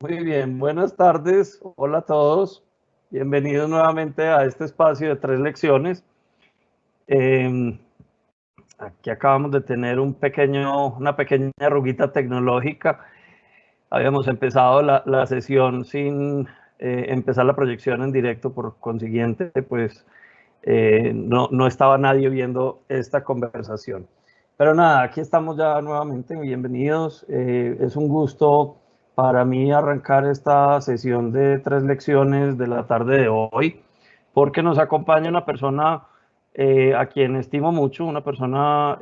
Muy bien, buenas tardes, hola a todos, bienvenidos nuevamente a este espacio de 3 lecciones. Eh, Aquí acabamos de tener una pequeña arruguita tecnológica. Habíamos empezado la sesión sin empezar la proyección en directo, por consiguiente, pues no estaba nadie viendo esta conversación. Pero nada, aquí estamos ya nuevamente, bienvenidos. Es un gusto para mí arrancar esta sesión de 3 lecciones de la tarde de hoy, porque nos acompaña una persona a quien estimo mucho, una persona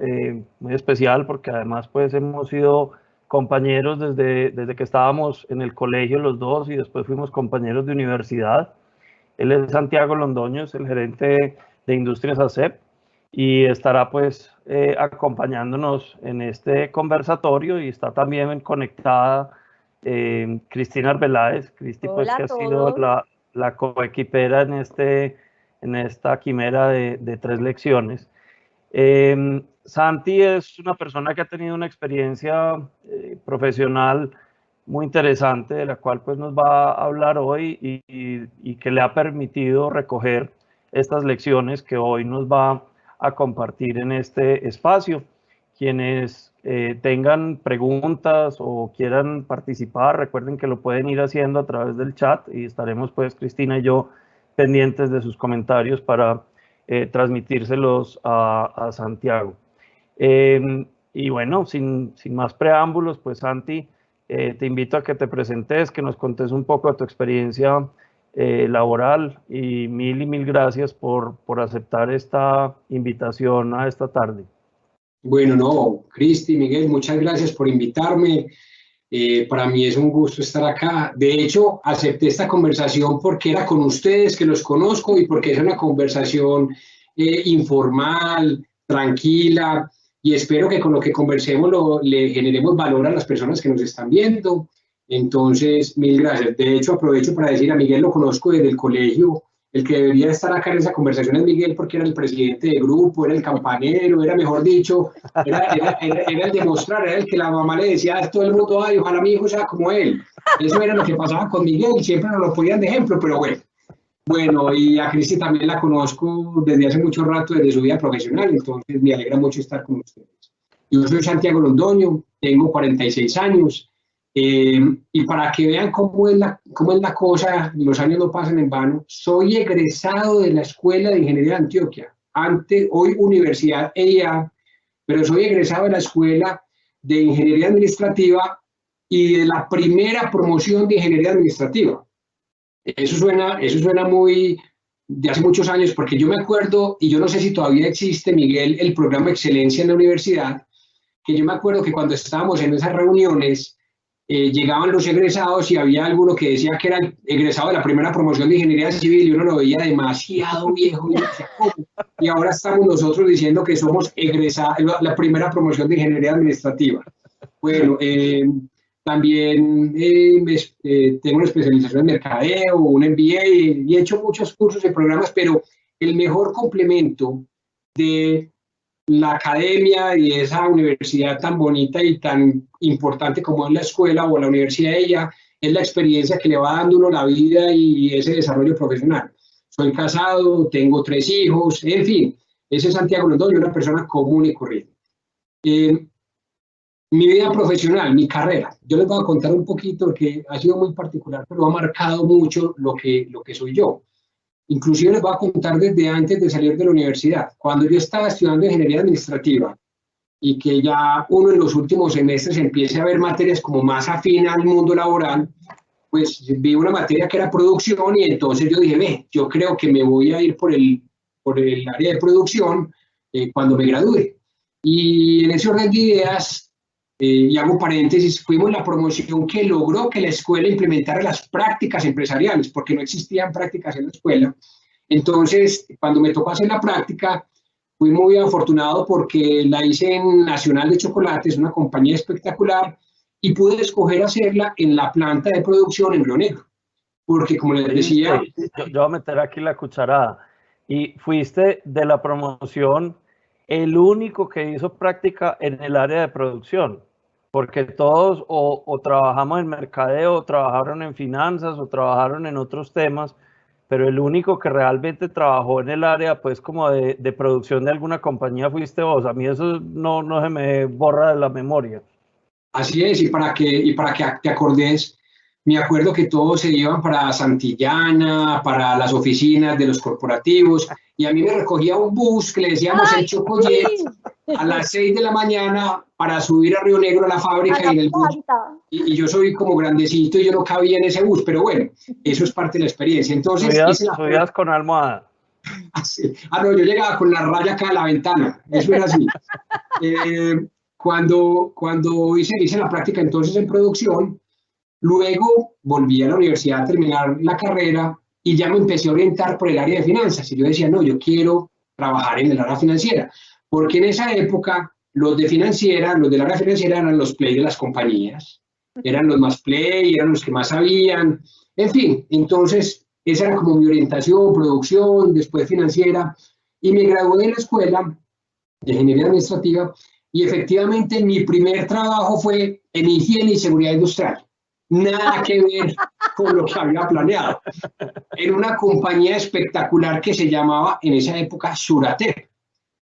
muy especial, porque además pues hemos sido compañeros desde que estábamos en el colegio los dos y después fuimos compañeros de universidad. Él es Santiago Londoño, es el gerente de Industrias ASEP y estará pues acompañándonos en este conversatorio, y está también conectada Cristina Arbeláez. Cristi, pues, Hola que a ha sido todos. la coequipera en esta quimera de 3 lecciones. Santi es una persona que ha tenido una experiencia profesional muy interesante, de la cual pues nos va a hablar hoy y que le ha permitido recoger estas lecciones que hoy nos va a compartir en este espacio. Quienes tengan preguntas o quieran participar, recuerden que lo pueden ir haciendo a través del chat, y estaremos pues Cristina y yo pendientes de sus comentarios para transmitírselos a Santiago. Y bueno, sin más preámbulos, pues Santi, te invito a que te presentes, que nos contes un poco de tu experiencia laboral, y mil gracias por aceptar esta invitación a esta tarde. Bueno, no, Cristi, Miguel, muchas gracias por invitarme. Para mí es un gusto estar acá. De hecho, acepté esta conversación porque era con ustedes, que los conozco, y porque es una conversación informal, tranquila, y espero que con lo que conversemos le generemos valor a las personas que nos están viendo. Entonces, mil gracias. De hecho, aprovecho para decir, a Miguel lo conozco desde el colegio. El que debería estar acá en esa conversación es Miguel, porque era el presidente de grupo, era el campanero, era, mejor dicho, era el demostrar, era el que la mamá le decía a todo el mundo: ay, ojalá mi hijo sea como él. Eso era lo que pasaba con Miguel, y siempre nos lo ponían de ejemplo, pero bueno. Bueno, y a Cristi también la conozco desde hace mucho rato, desde su vida profesional, entonces me alegra mucho estar con ustedes. Yo soy Santiago Londoño, tengo 46 años, y para que vean cómo es la cosa, los años no pasan en vano, soy egresado de la Escuela de Ingeniería de Antioquia, hoy Universidad EIA, pero soy egresado de la Escuela de Ingeniería Administrativa y de la primera promoción de Ingeniería Administrativa. Eso suena muy de hace muchos años, porque yo me acuerdo, y yo no sé si todavía existe, Miguel, el programa Excelencia en la universidad, que yo me acuerdo que cuando estábamos en esas reuniones, llegaban los egresados y había alguno que decía que era el egresado de la primera promoción de Ingeniería Civil, y uno lo veía demasiado viejo y decía, ¿cómo? Y ahora estamos nosotros diciendo que somos egresados, la primera promoción de Ingeniería Administrativa. Bueno, también tengo una especialización en mercadeo, un MBA, y he hecho muchos cursos y programas, pero el mejor complemento de la academia y esa universidad tan bonita y tan importante como es la escuela o la universidad de ella, es la experiencia que le va dando uno la vida y ese desarrollo profesional. Soy casado, tengo 3 hijos, en fin, ese es Santiago Londoño, una persona común y corriente. Mi vida profesional, mi carrera, yo les voy a contar un poquito, que ha sido muy particular, pero ha marcado mucho lo que soy yo. Inclusive les voy a contar desde antes de salir de la universidad. Cuando yo estaba estudiando ingeniería administrativa, y que ya uno en los últimos semestres empiece a ver materias como más afín al mundo laboral, pues vi una materia que era producción, y entonces yo dije, ve, yo creo que me voy a ir por el área de producción cuando me gradúe. Y en ese orden de ideas, y hago paréntesis, fuimos la promoción que logró que la escuela implementara las prácticas empresariales, porque no existían prácticas en la escuela. Entonces, cuando me tocó hacer la práctica, fui muy afortunado porque la hice en Nacional de Chocolates, una compañía espectacular, y pude escoger hacerla en la planta de producción en Río Negro, porque como les decía... Yo voy a meter aquí la cucharada. Y fuiste de la promoción el único que hizo práctica en el área de producción. porque todos o trabajamos en mercadeo, o trabajaron en finanzas, o trabajaron en otros temas, pero el único que realmente trabajó en el área, pues como de producción de alguna compañía fuiste vos. A mí eso no se me borra de la memoria. Así es, y para que te acordes, me acuerdo que todos se iban para Santillana, para las oficinas de los corporativos, y a mí me recogía un bus que le decíamos el Chocojet a las 6 de la mañana para subir a Río Negro a la fábrica y en el bus. Y yo soy como grandecito y yo no cabía en ese bus, pero bueno, eso es parte de la experiencia. Entonces, subías con almohada. No, yo llegaba con la raya acá a la ventana, eso era así. Cuando hice la práctica entonces en producción, luego volví a la universidad a terminar la carrera y ya me empecé a orientar por el área de finanzas. Y yo decía, no, yo quiero trabajar en el área financiera, porque en esa época los del área financiera eran los play de las compañías, eran los más play, eran los que más sabían, en fin, entonces esa era como mi orientación, producción, después financiera, y me gradué de la escuela de ingeniería administrativa y efectivamente mi primer trabajo fue en higiene y seguridad industrial. Nada que ver con lo que había planeado. En una compañía espectacular que se llamaba en esa época Suratec,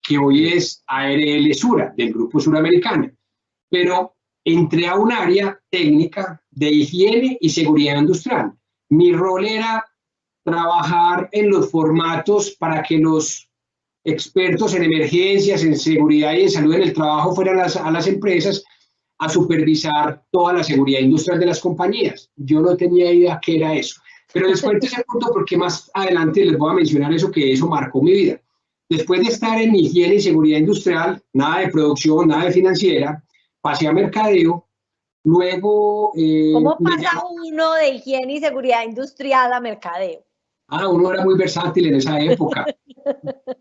que hoy es ARL Sura, del Grupo Suramericano. Pero entré a un área técnica de higiene y seguridad industrial. Mi rol era trabajar en los formatos para que los expertos en emergencias, en seguridad y en salud en el trabajo fueran a las empresas a supervisar toda la seguridad industrial de las compañías. Yo no tenía idea qué era eso. Pero les cuento ese punto porque más adelante les voy a mencionar eso, que eso marcó mi vida. Después de estar en higiene y seguridad industrial, nada de producción, nada de financiera, pasé a mercadeo. Luego... ¿Cómo pasa uno de higiene y seguridad industrial a mercadeo? Uno era muy versátil en esa época.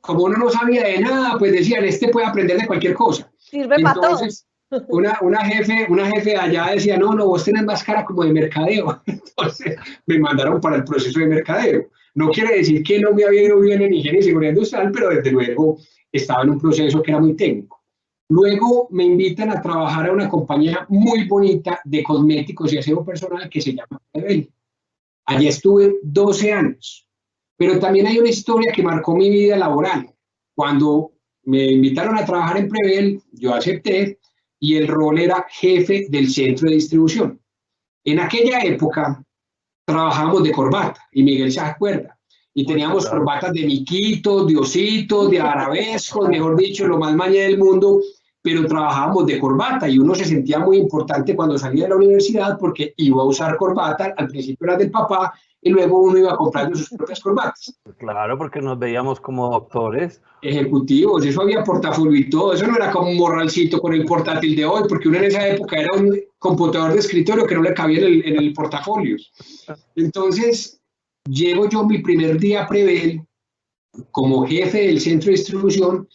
Como uno no sabía de nada, pues decían, este puede aprender de cualquier cosa. Sirve para todo. Entonces, una jefe de allá decía, no, vos tenés más cara como de mercadeo. Entonces, me mandaron para el proceso de mercadeo. No quiere decir que no me había ido bien en higiene y seguridad industrial, pero desde luego estaba en un proceso que era muy técnico. Luego me invitan a trabajar a una compañía muy bonita de cosméticos y aseo personal que se llama Prevel. Allí estuve 12 años, pero también hay una historia que marcó mi vida laboral. Cuando me invitaron a trabajar en Prevel, yo acepté y el rol era jefe del centro de distribución. En aquella época trabajábamos de corbata, y Miguel se acuerda, y teníamos corbatas de miquitos, de ositos, de arabescos, mejor dicho, lo más maña del mundo, pero trabajábamos de corbata y uno se sentía muy importante cuando salía de la universidad porque iba a usar corbata, al principio era del papá y luego uno iba comprando sus propias corbatas. Claro, porque nos veíamos como doctores. Ejecutivos, eso había portafolio y todo, eso no era como un morralcito con el portátil de hoy, porque uno en esa época era un computador de escritorio que no le cabía en el portafolio. Entonces, llego yo mi primer día a Prevel como jefe del centro de distribución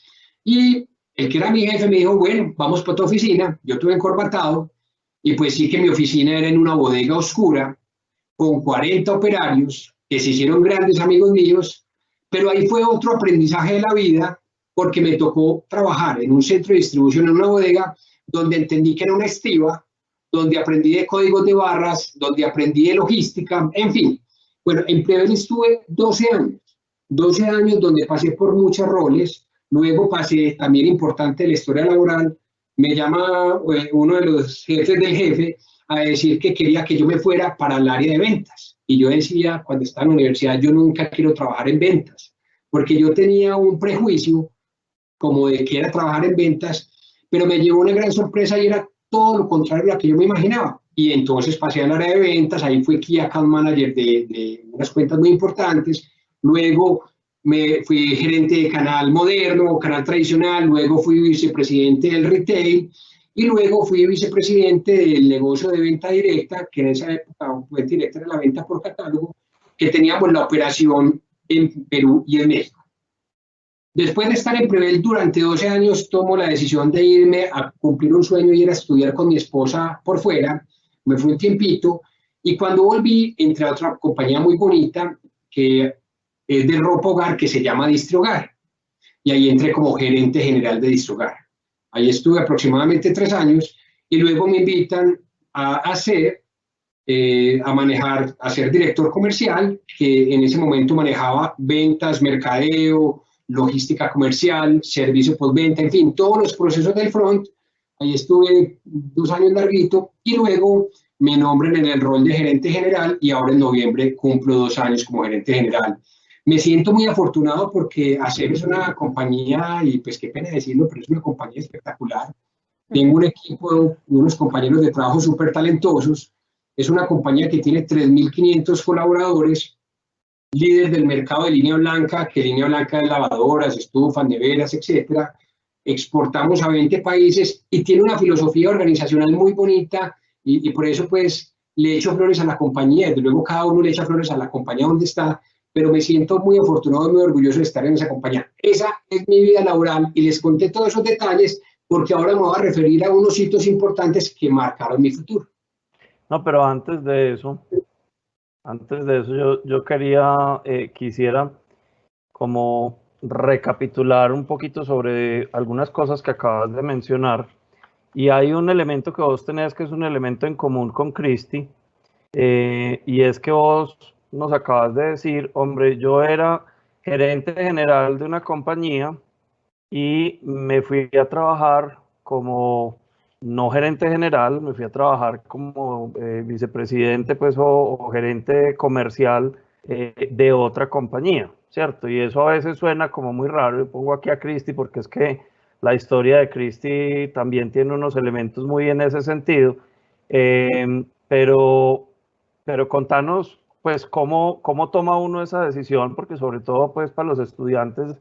y el que era mi jefe me dijo, bueno, vamos para tu oficina. Yo estuve encorbatado y pues sí que mi oficina era en una bodega oscura con 40 operarios que se hicieron grandes amigos míos, pero ahí fue otro aprendizaje de la vida porque me tocó trabajar en un centro de distribución, en una bodega, donde entendí que era una estiva, donde aprendí de códigos de barras, donde aprendí de logística, en fin. Bueno, en Prevel estuve 12 años donde pasé por muchos roles. Luego pasé, también importante en la historia laboral, me llama uno de los jefes del jefe a decir que quería que yo me fuera para el área de ventas. Y yo decía, cuando estaba en la universidad, yo nunca quiero trabajar en ventas, porque yo tenía un prejuicio como de que era trabajar en ventas, pero me llevó una gran sorpresa y era todo lo contrario a lo que yo me imaginaba. Y entonces pasé al área de ventas, ahí fui Key Account Manager de unas cuentas muy importantes, luego me fui gerente de canal moderno, canal tradicional, luego fui vicepresidente del retail y luego fui vicepresidente del negocio de venta directa, que en esa época fue directa de la venta por catálogo, que teníamos la operación en Perú y en México. Después de estar en Prevel durante 12 años, tomo la decisión de irme a cumplir un sueño y ir a estudiar con mi esposa por fuera. Me fui un tiempito y cuando volví entré a otra compañía muy bonita que es de ropa hogar que se llama Distrihogar y ahí entré como gerente general de Distrihogar. Ahí estuve aproximadamente 3 años y luego me invitan a ser a ser director comercial, que en ese momento manejaba ventas, mercadeo, logística comercial, servicio postventa, en fin, todos los procesos del front. Ahí estuve 2 años larguito y luego me nombran en el rol de gerente general y ahora en noviembre cumplo 2 años como gerente general. Me siento muy afortunado porque ASEP es una compañía, y pues qué pena decirlo, pero es una compañía espectacular. Tengo un equipo, unos compañeros de trabajo súper talentosos. Es una compañía que tiene 3.500 colaboradores, líder del mercado de línea blanca, que línea blanca es lavadoras, estufas, neveras, etcétera. Exportamos a 20 países y tiene una filosofía organizacional muy bonita y por eso pues le echo flores a la compañía. Desde luego cada uno le echa flores a la compañía donde está, pero me siento muy afortunado y muy orgulloso de estar en esa compañía. Esa es mi vida laboral y les conté todos esos detalles porque ahora me voy a referir a unos hitos importantes que marcaron mi futuro. No, pero antes de eso yo quisiera como recapitular un poquito sobre algunas cosas que acabas de mencionar. Y hay un elemento que vos tenés que es un elemento en común con Cristi, y es que vos nos acabas de decir, hombre, yo era gerente general de una compañía y me fui a trabajar como no gerente general, me fui a trabajar como vicepresidente pues, o gerente comercial de otra compañía, ¿cierto? Y eso a veces suena como muy raro. Yo pongo aquí a Cristi porque es que la historia de Cristi también tiene unos elementos muy en ese sentido, pero contanos pues cómo toma uno esa decisión, porque sobre todo pues para los estudiantes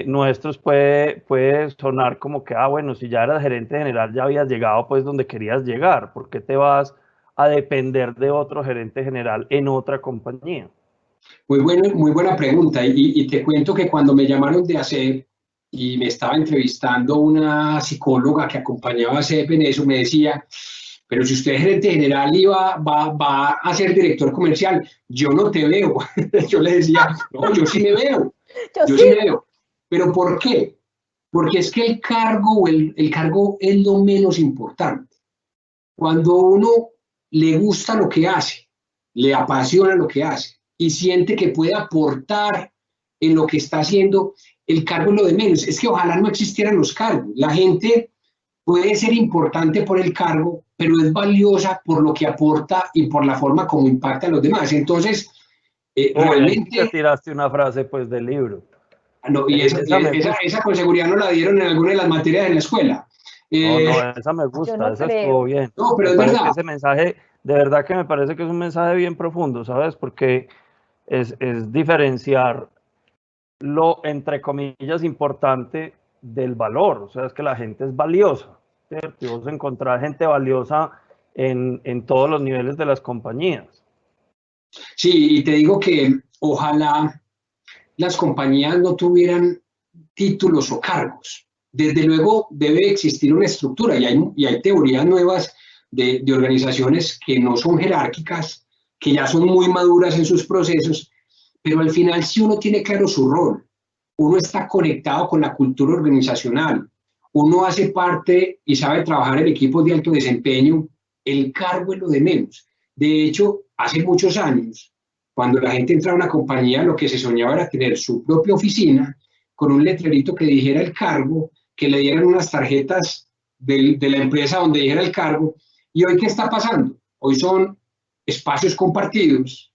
nuestros puede sonar como que, bueno, si ya eras gerente general ya habías llegado pues donde querías llegar, ¿por qué te vas a depender de otro gerente general en otra compañía? Muy buena pregunta y te cuento que cuando me llamaron de ASEP y me estaba entrevistando una psicóloga que acompañaba a ASEP en eso, me decía, pero si usted es gerente general y va a ser director comercial, yo no te veo. Yo le decía, no, yo sí me veo, yo sí me veo. ¿Pero por qué? Porque es que el cargo es lo menos importante. Cuando uno le gusta lo que hace, le apasiona lo que hace y siente que puede aportar en lo que está haciendo, el cargo es lo de menos. Es que ojalá no existieran los cargos. La gente puede ser importante por el cargo, pero es valiosa por lo que aporta y por la forma como impacta a los demás. Entonces, realmente... Te tiraste una frase pues del libro. No, y esa con seguridad no la dieron en alguna de las materias de la escuela. No, esa me gusta, esa estuvo bien. No, pero es verdad. Ese mensaje, de verdad que me parece que es un mensaje bien profundo, ¿sabes? Porque es diferenciar lo, entre comillas, importante del valor. O sea, es que la gente es valiosa, ¿cierto? Y vos encontrar gente valiosa en todos los niveles de las compañías. Sí, y te digo que ojalá las compañías no tuvieran títulos o cargos. Desde luego debe existir una estructura y hay teorías nuevas de organizaciones que no son jerárquicas, que ya son muy maduras en sus procesos, pero al final si uno tiene claro su rol, uno está conectado con la cultura organizacional, uno hace parte y sabe trabajar en equipos de alto desempeño, el cargo es lo de menos. De hecho, hace muchos años, cuando la gente entraba a una compañía, lo que se soñaba era tener su propia oficina con un letrerito que dijera el cargo, que le dieran unas tarjetas de la empresa donde dijera el cargo. ¿Y hoy qué está pasando? Hoy son espacios compartidos,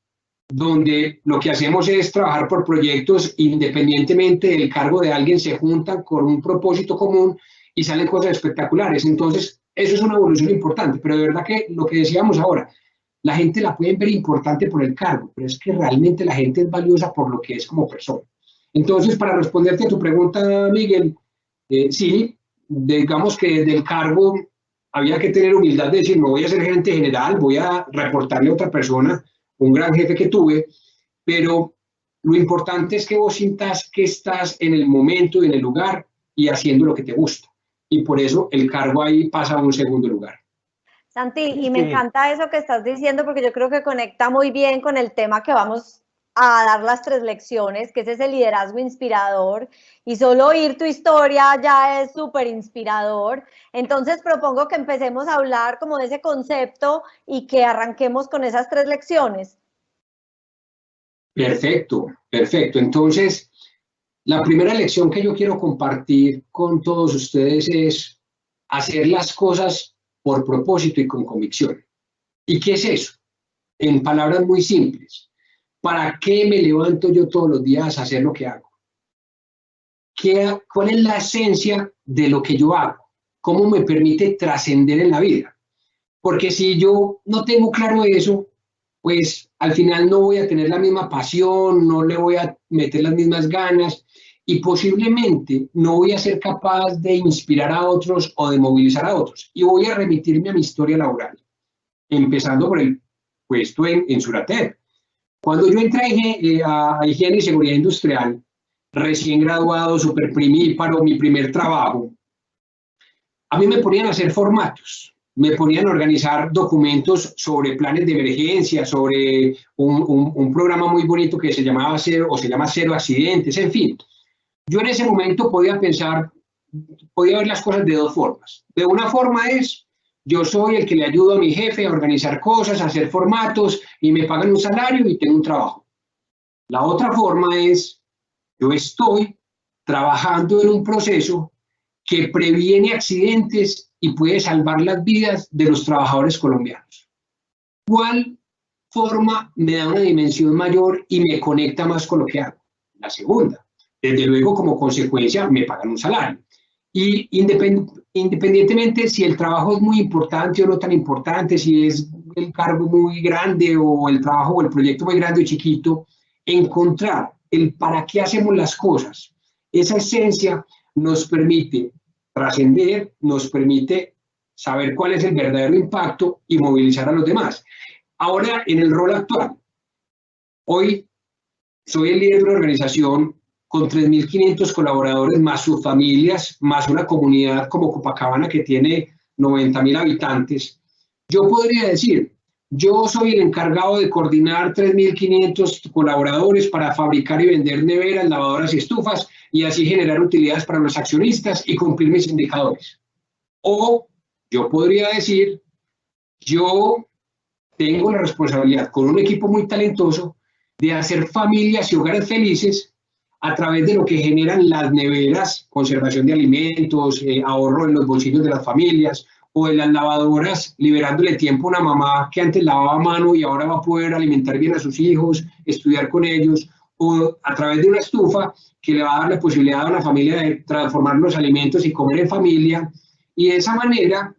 donde lo que hacemos es trabajar por proyectos independientemente del cargo de alguien, se juntan con un propósito común y salen cosas espectaculares. Entonces, eso es una evolución importante, pero de verdad que lo que decíamos ahora, la gente la puede ver importante por el cargo, pero es que realmente la gente es valiosa por lo que es como persona. Entonces, para responderte a tu pregunta, Miguel, sí, digamos que del cargo había que tener humildad de decir, no voy a ser gerente general, voy a reportarle a otra persona, un gran jefe que tuve, pero lo importante es que vos sientas que estás en el momento y en el lugar y haciendo lo que te gusta. Y por eso el cargo ahí pasa a un segundo lugar. Santi, y me encanta eso que estás diciendo porque yo creo que conecta muy bien con el tema que vamos a dar las 3 lecciones, que es ese liderazgo inspirador, y solo oír tu historia ya es súper inspirador. Entonces propongo que empecemos a hablar como de ese concepto y que arranquemos con esas 3 lecciones. Perfecto, perfecto. Entonces, la primera lección que yo quiero compartir con todos ustedes es hacer las cosas por propósito y con convicción. ¿Y qué es eso? En palabras muy simples, ¿para qué me levanto yo todos los días a hacer lo que hago? ¿Cuál es la esencia de lo que yo hago? ¿Cómo me permite trascender en la vida? Porque si yo no tengo claro eso, pues al final no voy a tener la misma pasión, no le voy a meter las mismas ganas y posiblemente no voy a ser capaz de inspirar a otros o de movilizar a otros. Y voy a remitirme a mi historia laboral, empezando por el puesto en Surater. Cuando yo entré a Higiene y Seguridad Industrial, recién graduado, súper primíparo, mi primer trabajo, a mí me ponían a hacer formatos, me ponían a organizar documentos sobre planes de emergencia, sobre un programa muy bonito que se llamaba Cero, o se llama Cero Accidentes, en fin. Yo en ese momento podía ver las cosas de dos formas. De una forma es, yo soy el que le ayudo a mi jefe a organizar cosas, a hacer formatos, y me pagan un salario y tengo un trabajo. La otra forma es, yo estoy trabajando en un proceso que previene accidentes y puede salvar las vidas de los trabajadores colombianos. ¿Cuál forma me da una dimensión mayor y me conecta más con lo que hago? La segunda. Desde luego, como consecuencia, me pagan un salario. Y independientemente si el trabajo es muy importante o no tan importante, si es el cargo muy grande o el trabajo o el proyecto muy grande o chiquito, encontrar el para qué hacemos las cosas, esa esencia nos permite trascender, nos permite saber cuál es el verdadero impacto y movilizar a los demás. Ahora, en el rol actual, hoy soy el líder de una organización con 3.500 colaboradores, más sus familias, más una comunidad como Copacabana que tiene 90.000 habitantes. Yo podría decir, yo soy el encargado de coordinar 3.500 colaboradores para fabricar y vender neveras, lavadoras y estufas y así generar utilidades para los accionistas y cumplir mis indicadores. O yo podría decir, yo tengo la responsabilidad con un equipo muy talentoso de hacer familias y hogares felices a través de lo que generan las neveras, conservación de alimentos, ahorro en los bolsillos de las familias, o de las lavadoras, liberándole tiempo a una mamá que antes lavaba a mano y ahora va a poder alimentar bien a sus hijos, estudiar con ellos, o a través de una estufa que le va a dar la posibilidad a una familia de transformar los alimentos y comer en familia, y de esa manera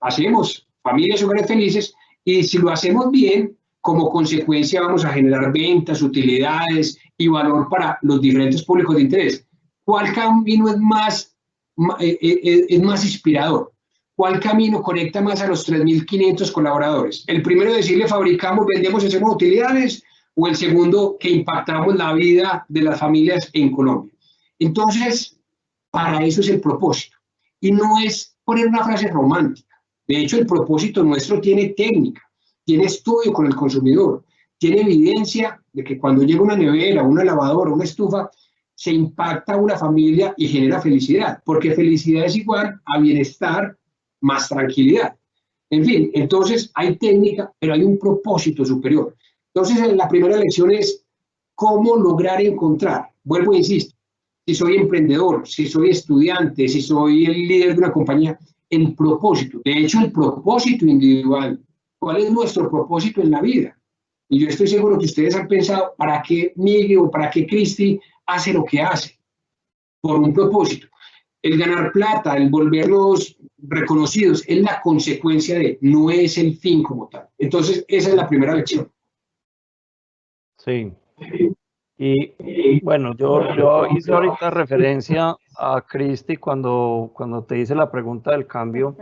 hacemos familias y hogares felices, y si lo hacemos bien, como consecuencia vamos a generar ventas, utilidades y valor para los diferentes públicos de interés. ¿Cuál camino es más inspirador? ¿Cuál camino conecta más a los 3.500 colaboradores? ¿El primero decirle fabricamos, vendemos y hacemos utilidades? ¿O el segundo que impactamos la vida de las familias en Colombia? Entonces, para eso es el propósito. Y no es poner una frase romántica. De hecho, el propósito nuestro tiene técnica, tiene estudio con el consumidor, tiene evidencia de que cuando llega una nevera, una lavadora, una estufa, se impacta a una familia y genera felicidad, porque felicidad es igual a bienestar más tranquilidad. En fin, entonces hay técnica, pero hay un propósito superior. Entonces, la primera lección es cómo lograr encontrar, vuelvo e insisto, si soy emprendedor, si soy estudiante, si soy el líder de una compañía, el propósito, de hecho el propósito individual, ¿cuál es nuestro propósito en la vida? Y yo estoy seguro que ustedes han pensado, ¿para qué Miguel o para qué Cristi hace lo que hace? Por un propósito. El ganar plata, el volvernos reconocidos, es la consecuencia de, no es el fin como tal. Entonces, esa es la primera lección. Sí. Y bueno, yo hice ahorita referencia a Cristi cuando te hice la pregunta del cambio,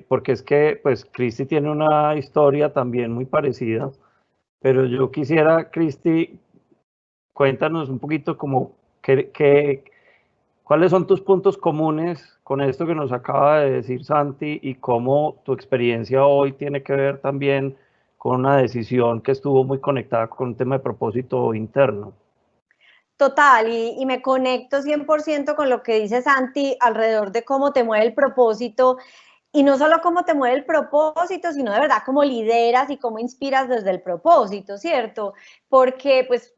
porque es que pues Cristi tiene una historia también muy parecida, pero yo quisiera, Cristi, cuéntanos un poquito como cuáles son tus puntos comunes con esto que nos acaba de decir Santi y cómo tu experiencia hoy tiene que ver también con una decisión que estuvo muy conectada con un tema de propósito interno. Total, y me conecto 100% con lo que dice Santi alrededor de cómo te mueve el propósito, y no solo cómo te mueve el propósito, sino de verdad cómo lideras y cómo inspiras desde el propósito, ¿cierto? Porque pues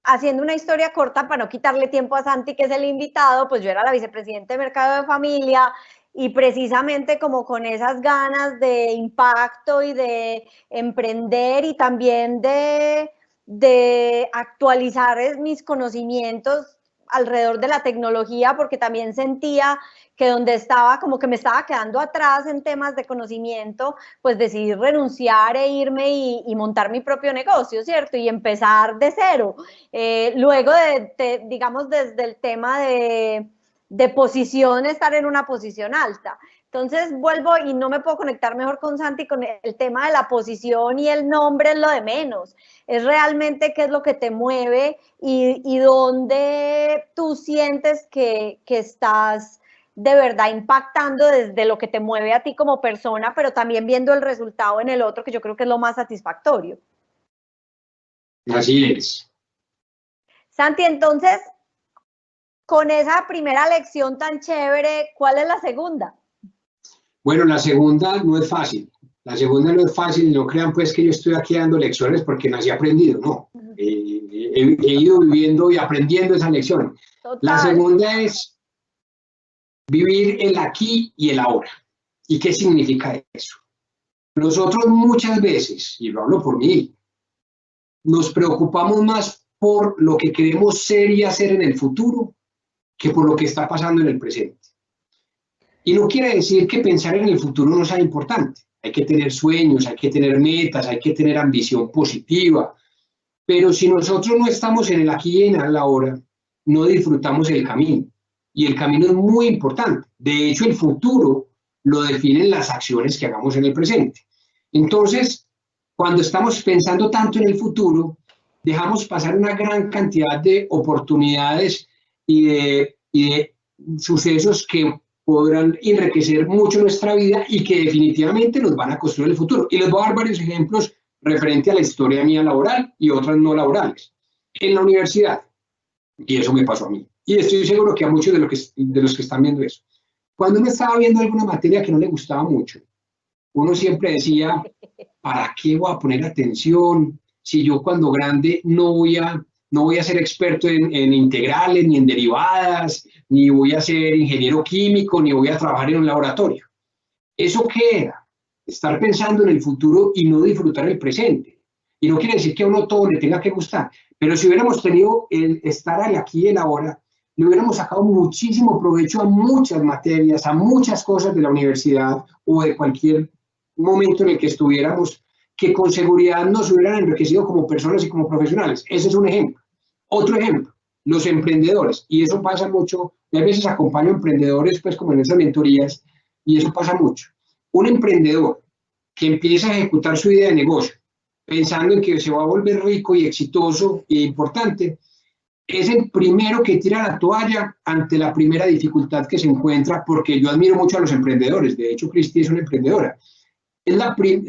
haciendo una historia corta para no quitarle tiempo a Santi, que es el invitado, pues yo era la vicepresidenta de Mercado de Familia, y precisamente como con esas ganas de impacto y de emprender y también de actualizar mis conocimientos alrededor de la tecnología, porque también sentía que donde estaba, como que me estaba quedando atrás en temas de conocimiento, pues decidí renunciar e irme y montar mi propio negocio, ¿cierto? Y empezar de cero. Luego digamos, desde el tema de posición, estar en una posición alta. Entonces vuelvo y no me puedo conectar mejor con Santi con el tema de la posición, y el nombre es lo de menos. Es realmente qué es lo que te mueve y dónde tú sientes que estás de verdad impactando desde lo que te mueve a ti como persona, pero también viendo el resultado en el otro, que yo creo que es lo más satisfactorio. Así es. Santi, entonces, con esa primera lección tan chévere, ¿cuál es la segunda? Bueno, la segunda no es fácil. La segunda no es fácil, no crean pues que yo estoy aquí dando lecciones porque nací aprendido, no. He ido viviendo y aprendiendo esas lecciones. Total. La segunda es vivir el aquí y el ahora. ¿Y qué significa eso? Nosotros muchas veces, y lo hablo por mí, nos preocupamos más por lo que queremos ser y hacer en el futuro que por lo que está pasando en el presente. Y no quiere decir que pensar en el futuro no sea importante. Hay que tener sueños, hay que tener metas, hay que tener ambición positiva. Pero si nosotros no estamos en el aquí y en el ahora, no disfrutamos el camino. Y el camino es muy importante. De hecho, el futuro lo definen las acciones que hagamos en el presente. Entonces, cuando estamos pensando tanto en el futuro, dejamos pasar una gran cantidad de oportunidades y de sucesos que podrán enriquecer mucho nuestra vida y que definitivamente nos van a construir el futuro. Y les voy a dar varios ejemplos referente a la historia mía laboral y otras no laborales. En la universidad, y eso me pasó a mí, y estoy seguro que a muchos de los que están viendo eso, cuando uno estaba viendo alguna materia que no le gustaba mucho, uno siempre decía, ¿para qué voy a poner atención si yo cuando grande no voy a ser experto en integrales, ni en derivadas, ni voy a ser ingeniero químico, ni voy a trabajar en un laboratorio? ¿Eso qué era? Estar pensando en el futuro y no disfrutar el presente. Y no quiere decir que a uno todo le tenga que gustar, pero si hubiéramos tenido el estar aquí y el ahora, le hubiéramos sacado muchísimo provecho a muchas materias, a muchas cosas de la universidad o de cualquier momento en el que estuviéramos, que con seguridad nos hubieran enriquecido como personas y como profesionales. Ese es un ejemplo. Otro ejemplo, los emprendedores, y eso pasa mucho. A veces acompaño a emprendedores, pues como en esas mentorías, y eso pasa mucho. Un emprendedor que empieza a ejecutar su idea de negocio, pensando en que se va a volver rico y exitoso e importante, es el primero que tira la toalla ante la primera dificultad que se encuentra, porque yo admiro mucho a los emprendedores. De hecho, Cristi es una emprendedora.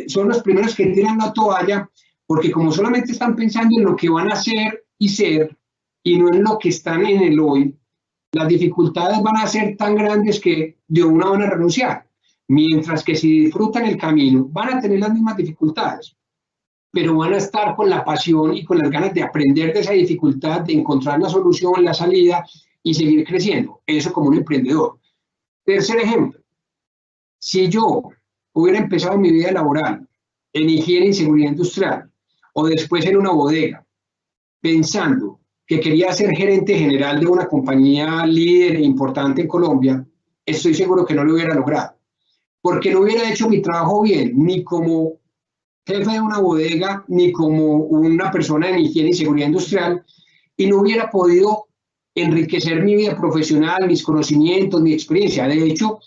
Son los primeros que tiran la toalla porque como solamente están pensando en lo que van a hacer y ser y no en lo que están en el hoy, las dificultades van a ser tan grandes que de una van a renunciar. Mientras que si disfrutan el camino, van a tener las mismas dificultades, pero van a estar con la pasión y con las ganas de aprender de esa dificultad, de encontrar la solución, la salida y seguir creciendo. Eso como un emprendedor. Tercer ejemplo, si yo hubiera empezado mi vida laboral en higiene y seguridad industrial o después en una bodega, pensando que quería ser gerente general de una compañía líder e importante en Colombia, estoy seguro que no lo hubiera logrado, porque no hubiera hecho mi trabajo bien, ni como jefe de una bodega, ni como una persona en higiene y seguridad industrial, y no hubiera podido enriquecer mi vida profesional, mis conocimientos, mi experiencia. De hecho,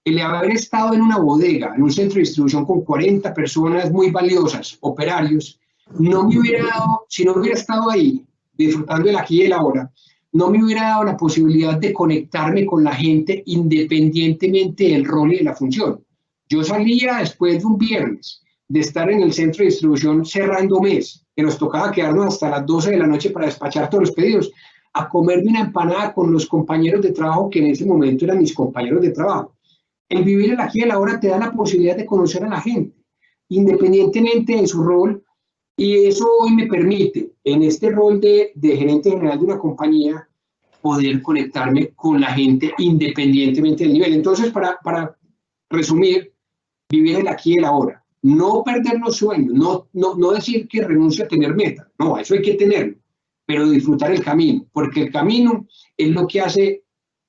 el haber estado en una bodega, en un centro de distribución con 40 personas muy valiosas, operarios, no me hubiera dado, si no hubiera estado ahí, disfrutando del aquí y el ahora, no me hubiera dado la posibilidad de conectarme con la gente independientemente del rol y de la función. Yo salía después de un viernes de estar en el centro de distribución cerrando mes, que nos tocaba quedarnos hasta las 12 de la noche para despachar todos los pedidos, a comerme una empanada con los compañeros de trabajo que en ese momento eran mis compañeros de trabajo. El vivir el aquí y el ahora te da la posibilidad de conocer a la gente, independientemente de su rol, y eso hoy me permite, en este rol de gerente general de una compañía, poder conectarme con la gente independientemente del nivel. Entonces, para resumir, vivir el aquí y el ahora. No perder los sueños, no decir que renuncie a tener metas, no, eso hay que tenerlo, pero disfrutar el camino, porque el camino es lo que hace,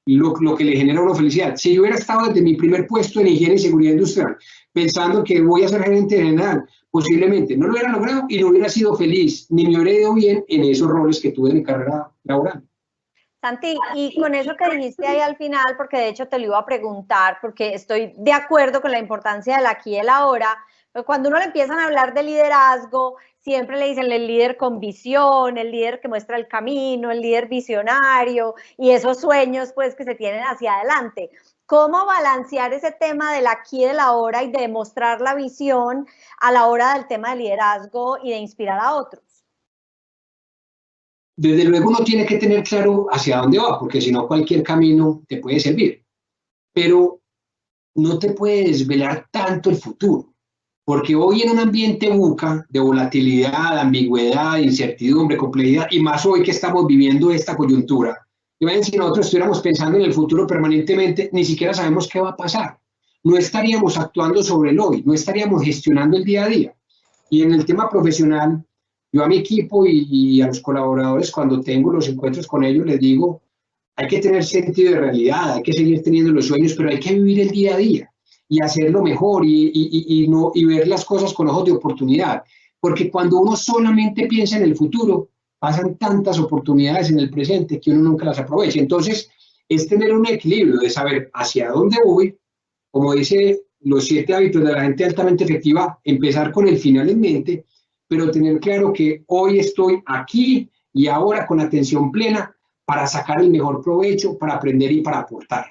lo que le genera una felicidad. Si yo hubiera estado desde mi primer puesto en higiene y seguridad industrial, pensando que voy a ser gerente general, posiblemente no lo hubiera logrado y no hubiera sido feliz, ni me hubiera ido bien en esos roles que tuve en mi carrera laboral. Santi, y con eso que dijiste ahí al final, porque de hecho te lo iba a preguntar, porque estoy de acuerdo con la importancia del aquí y el ahora, pero cuando uno le empiezan a hablar de liderazgo, siempre le dicen el líder con visión, el líder que muestra el camino, el líder visionario, y esos sueños pues que se tienen hacia adelante. ¿Cómo balancear ese tema del aquí y del ahora y de mostrar la visión a la hora del tema de liderazgo y de inspirar a otros? Desde luego uno tiene que tener claro hacia dónde va, porque si no cualquier camino te puede servir, pero no te puede desvelar tanto el futuro, porque hoy en un ambiente buca de volatilidad, ambigüedad, incertidumbre, complejidad, y más hoy que estamos viviendo esta coyuntura, imagínense si nosotros estuviéramos pensando en el futuro permanentemente, ni siquiera sabemos qué va a pasar, no estaríamos actuando sobre el hoy, no estaríamos gestionando el día a día. Y en el tema profesional, yo a mi equipo y a los colaboradores, cuando tengo los encuentros con ellos, les digo, hay que tener sentido de realidad, hay que seguir teniendo los sueños, pero hay que vivir el día a día y hacerlo mejor y ver las cosas con ojos de oportunidad. Porque cuando uno solamente piensa en el futuro, pasan tantas oportunidades en el presente que uno nunca las aprovecha. Entonces, es tener un equilibrio de saber hacia dónde voy, como dice los 7 hábitos de la gente altamente efectiva, empezar con el final en mente, pero tener claro que hoy estoy aquí y ahora con atención plena para sacar el mejor provecho, para aprender y para aportar.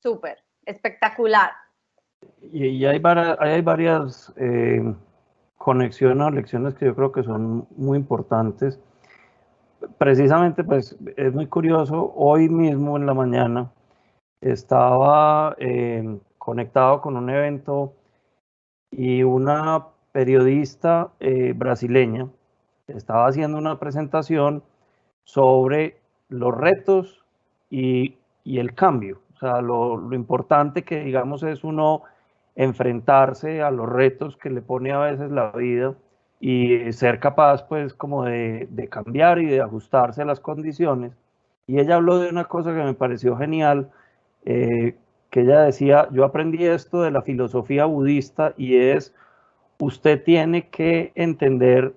Súper, espectacular. Y hay varias conexiones o lecciones que yo creo que son muy importantes. Precisamente, pues, es muy curioso, hoy mismo en la mañana estaba conectado con un evento y una periodista brasileña estaba haciendo una presentación sobre los retos y el cambio. O sea, lo importante que, digamos, es uno enfrentarse a los retos que le pone a veces la vida y ser capaz, pues, como de cambiar y de ajustarse a las condiciones. Y ella habló de una cosa que me pareció genial, que ella decía, yo aprendí esto de la filosofía budista y es, usted tiene que entender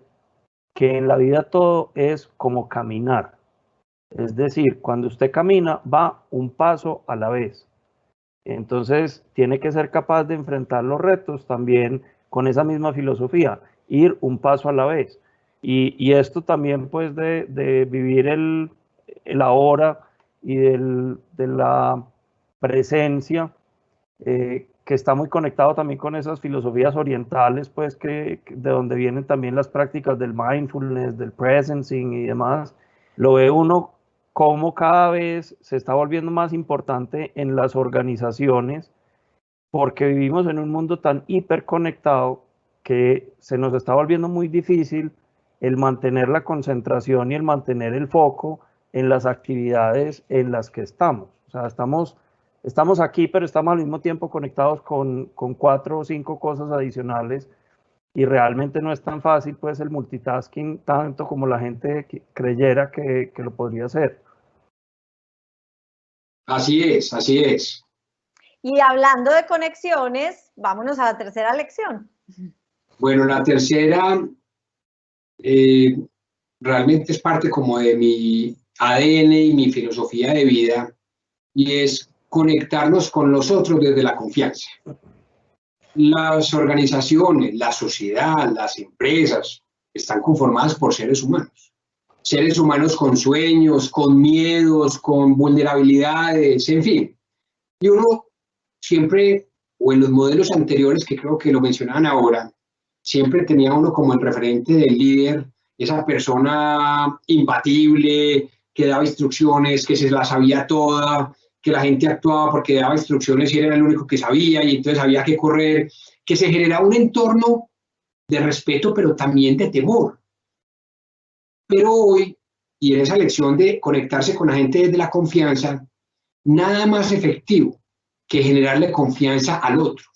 que en la vida todo es como caminar. Es decir, cuando usted camina, va un paso a la vez. Entonces, tiene que ser capaz de enfrentar los retos también con esa misma filosofía, ir un paso a la vez. Y esto también, pues, de vivir el ahora y de la presencia, que está muy conectado también con esas filosofías orientales, pues, de donde vienen también las prácticas del mindfulness, del presencing y demás. Lo ve uno como cada vez se está volviendo más importante en las organizaciones, porque vivimos en un mundo tan hiperconectado que se nos está volviendo muy difícil el mantener la concentración y el mantener el foco en las actividades en las que estamos. O sea, estamos aquí, pero estamos al mismo tiempo conectados con 4 o 5 cosas adicionales y realmente no es tan fácil, pues, el multitasking tanto como la gente creyera que lo podría hacer. Así es, así es. Y hablando de conexiones, vámonos a la tercera lección. Bueno, la tercera realmente es parte como de mi ADN y mi filosofía de vida, y es conectarnos con los otros desde la confianza. Las organizaciones, la sociedad, las empresas están conformadas por seres humanos con sueños, con miedos, con vulnerabilidades, en fin. Y uno siempre o en los modelos anteriores, que creo que lo mencionaban ahora, siempre tenía uno como el referente del líder, esa persona imbatible, que daba instrucciones, que se la sabía toda, que la gente actuaba porque daba instrucciones y era el único que sabía y entonces había que correr, que se generaba un entorno de respeto, pero también de temor. Pero hoy, y en esa lección de conectarse con la gente desde la confianza, nada más efectivo que generarle confianza al otro.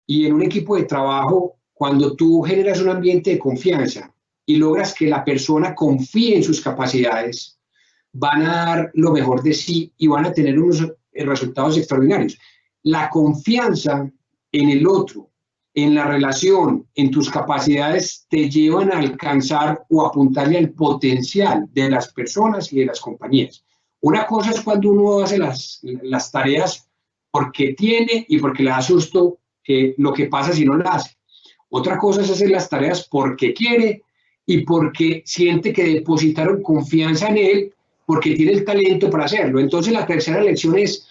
Y en un equipo de trabajo, cuando tú generas un ambiente de confianza y logras que la persona confíe en sus capacidades, van a dar lo mejor de sí y van a tener unos resultados extraordinarios. La confianza en el otro, en la relación, en tus capacidades, te llevan a alcanzar o apuntarle al potencial de las personas y de las compañías. Una cosa es cuando uno hace las tareas porque tiene y porque le da susto que lo que pasa si no las hace. Otra cosa es hacer las tareas porque quiere y porque siente que depositaron confianza en él, porque tiene el talento para hacerlo. Entonces la tercera lección es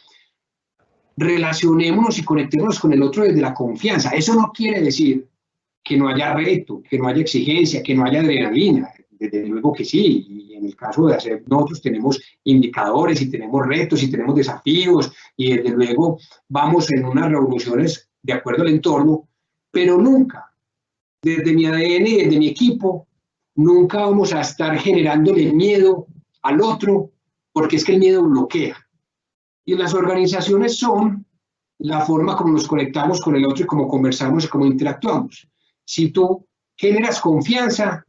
relacionémonos y conectémonos con el otro desde la confianza. Eso no quiere decir que no haya reto, que no haya exigencia, que no haya adrenalina. Desde luego que sí, y en el caso de hacer, nosotros tenemos indicadores y tenemos retos y tenemos desafíos y desde luego vamos en unas revoluciones de acuerdo al entorno, pero nunca, desde mi ADN y desde mi equipo, nunca vamos a estar generándole miedo al otro, porque es que el miedo bloquea. Y las organizaciones son la forma como nos conectamos con el otro y cómo conversamos y cómo interactuamos. Si tú generas confianza,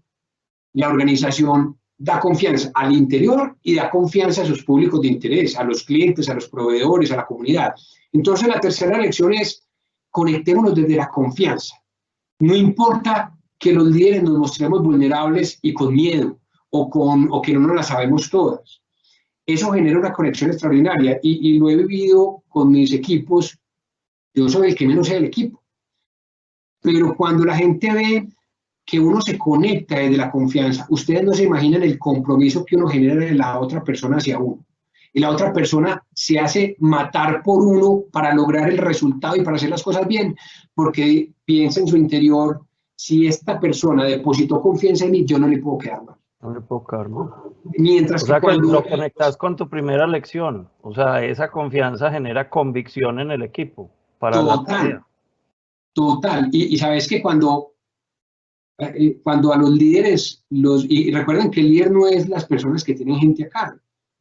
la organización da confianza al interior y da confianza a sus públicos de interés, a los clientes, a los proveedores, a la comunidad. Entonces la tercera lección es conectémonos desde la confianza. No importa que los líderes nos mostremos vulnerables y con miedo o que no nos la sabemos todas. Eso genera una conexión extraordinaria y lo he vivido con mis equipos. Yo soy el que menos sé del equipo. Pero cuando la gente ve que uno se conecta desde la confianza, ustedes no se imaginan el compromiso que uno genera de la otra persona hacia uno. Y la otra persona se hace matar por uno para lograr el resultado y para hacer las cosas bien, porque piensa en su interior, si esta persona depositó confianza en mí, yo no le puedo quedar mal. No le puedo quedar mal. Mientras o sea, que cuando lo conectas con tu primera lección, o sea, esa confianza genera convicción en el equipo para la tarea. Total. Y sabes que cuando a los líderes, y recuerden que el líder no es las personas que tienen gente a cargo.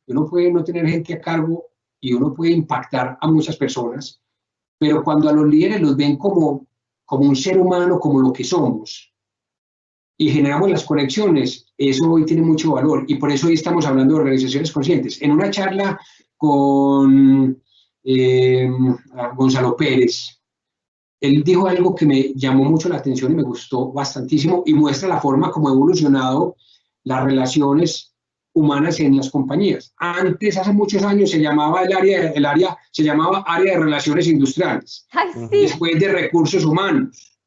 Uno puede no tener gente a cargo y uno puede impactar a muchas personas, pero cuando a los líderes los ven como un ser humano, como lo que somos, y generamos las conexiones, eso hoy tiene mucho valor. Y por eso hoy estamos hablando de organizaciones conscientes. En una charla con Gonzalo Pérez, él dijo algo que me llamó mucho la atención y me gustó bastantísimo y muestra la forma como ha evolucionado las relaciones humanas en las compañías. Antes, hace muchos años, se llamaba área de relaciones industriales. Ay, sí. Después de recursos humanos,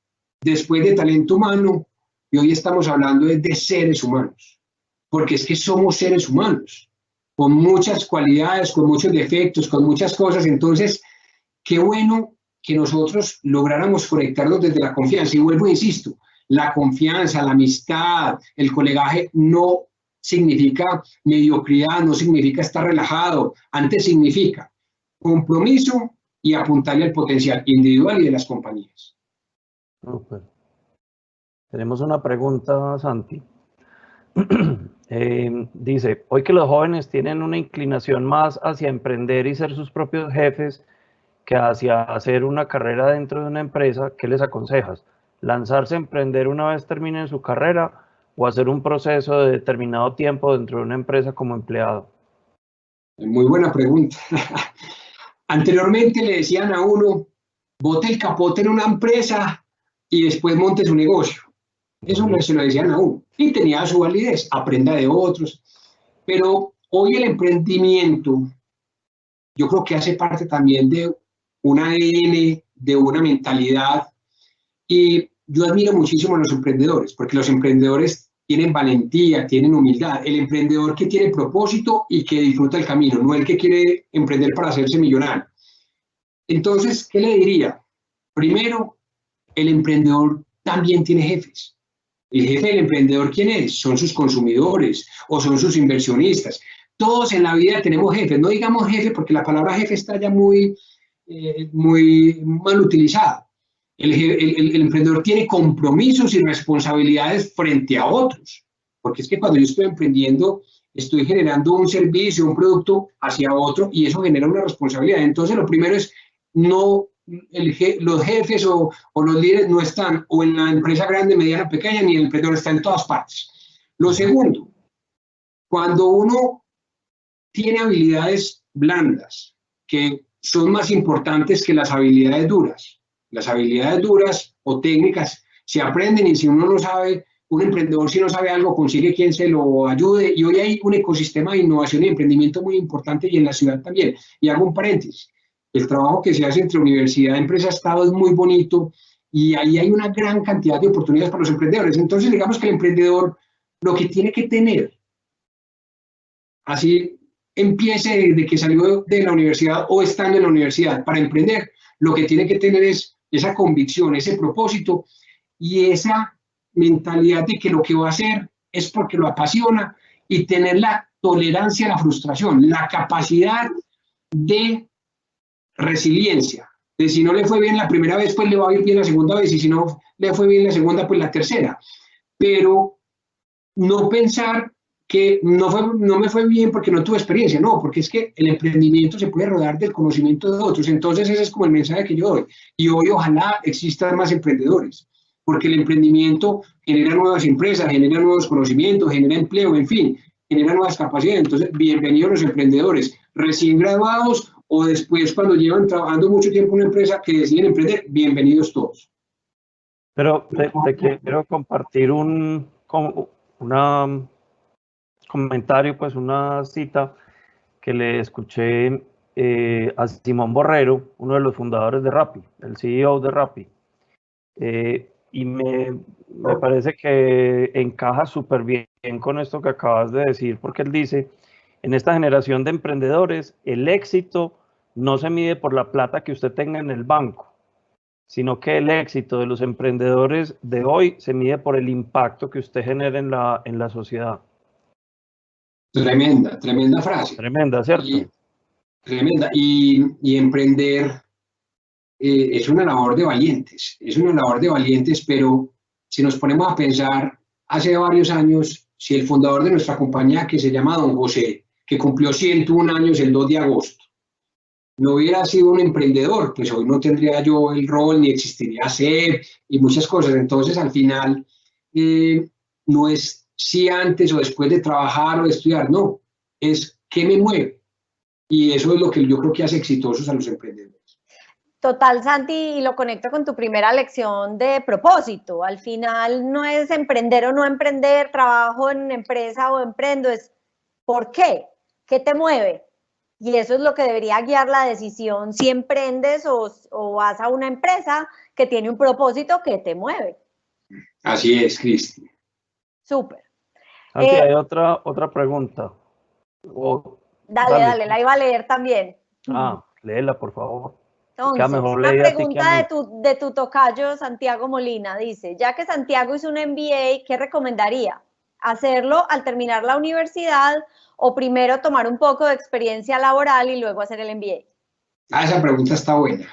después de talento humano, y hoy estamos hablando de seres humanos, porque es que somos seres humanos, con muchas cualidades, con muchos defectos, con muchas cosas. Entonces, qué bueno que nosotros lográramos conectarnos desde la confianza. Y vuelvo e insisto, la confianza, la amistad, el colegaje no significa mediocridad, no significa estar relajado, antes significa compromiso y apuntarle al potencial individual y de las compañías. Super. Tenemos una pregunta, Santi. Dice, hoy que los jóvenes tienen una inclinación más hacia emprender y ser sus propios jefes que hacia hacer una carrera dentro de una empresa, ¿qué les aconsejas? ¿Lanzarse a emprender una vez terminen su carrera o hacer un proceso de determinado tiempo dentro de una empresa como empleado? Muy buena pregunta. Anteriormente le decían a uno, bote el capote en una empresa y después monte su negocio. Eso se lo decían a uno. Y tenía su validez, aprenda de otros. Pero hoy el emprendimiento, yo creo que hace parte también de un ADN, de una mentalidad. Y yo admiro muchísimo a los emprendedores, porque los emprendedores tienen valentía, tienen humildad. El emprendedor que tiene propósito y que disfruta el camino, no el que quiere emprender para hacerse millonario. Entonces, ¿qué le diría? Primero, el emprendedor también tiene jefes. El jefe del emprendedor, ¿quién es? Son sus consumidores o son sus inversionistas. Todos en la vida tenemos jefes. No digamos jefe porque la palabra jefe está ya muy mal utilizada. El emprendedor tiene compromisos y responsabilidades frente a otros. Porque es que cuando yo estoy emprendiendo, estoy generando un servicio, un producto hacia otro y eso genera una responsabilidad. Entonces, lo primero es no... los jefes o los líderes no están o en la empresa grande, mediana, pequeña, ni el emprendedor está en todas partes. Lo segundo, cuando uno tiene habilidades blandas que son más importantes que las habilidades duras. Las habilidades duras o técnicas se aprenden y si uno no sabe, un emprendedor si no sabe algo consigue quien se lo ayude y hoy hay un ecosistema de innovación y emprendimiento muy importante y en la ciudad también. Y hago un paréntesis. El trabajo que se hace entre universidad, empresa, Estado es muy bonito y ahí hay una gran cantidad de oportunidades para los emprendedores. Entonces, digamos que el emprendedor lo que tiene que tener, así empiece desde que salió de la universidad o estando en la universidad para emprender, lo que tiene que tener es esa convicción, ese propósito y esa mentalidad de que lo que va a hacer es porque lo apasiona y tener la tolerancia a la frustración, la capacidad de resiliencia, de si no le fue bien la primera vez, pues le va a ir bien la segunda vez, y si no le fue bien la segunda, pues la tercera. Pero no pensar que no me fue bien porque no tuve experiencia, no, porque es que el emprendimiento se puede rodar del conocimiento de otros. Entonces ese es como el mensaje que yo doy. Y hoy ojalá existan más emprendedores, porque el emprendimiento genera nuevas empresas, genera nuevos conocimientos, genera empleo, en fin, genera nuevas capacidades. Entonces, bienvenidos los emprendedores recién graduados o después cuando llevan trabajando mucho tiempo en una empresa que deciden emprender, bienvenidos todos. Pero te quiero compartir un comentario, pues una cita que le escuché a Simón Borrero, uno de los fundadores de Rappi, el CEO de Rappi. Y me parece que encaja súper bien con esto que acabas de decir, porque él dice, en esta generación de emprendedores, el éxito no se mide por la plata que usted tenga en el banco, sino que el éxito de los emprendedores de hoy se mide por el impacto que usted genera en la sociedad. Tremenda frase. Tremenda, ¿cierto? Tremenda. Y emprender es una labor de valientes, pero si nos ponemos a pensar, hace varios años, si el fundador de nuestra compañía, que se llama Don José, que cumplió 101 años el 2 de agosto, no hubiera sido un emprendedor, pues hoy no tendría yo el rol, ni existiría CEP y muchas cosas. Entonces, al final, no es si antes o después de trabajar o de estudiar, no, es qué me mueve. Y eso es lo que yo creo que hace exitosos a los emprendedores. Total, Santi, y lo conecto con tu primera lección de propósito. Al final no es emprender o no emprender, trabajo en empresa o emprendo, es ¿por qué? ¿Qué te mueve? Y eso es lo que debería guiar la decisión si emprendes o vas a una empresa que tiene un propósito que te mueve. Así es, Cristi. Súper. Santi, hay otra pregunta. Dale, la iba a leer también. Léela, por favor. Entonces, una pregunta de tu tocayo Santiago Molina dice, ya que Santiago hizo un MBA, ¿qué recomendaría? ¿Hacerlo al terminar la universidad o primero tomar un poco de experiencia laboral y luego hacer el MBA? Esa pregunta está buena.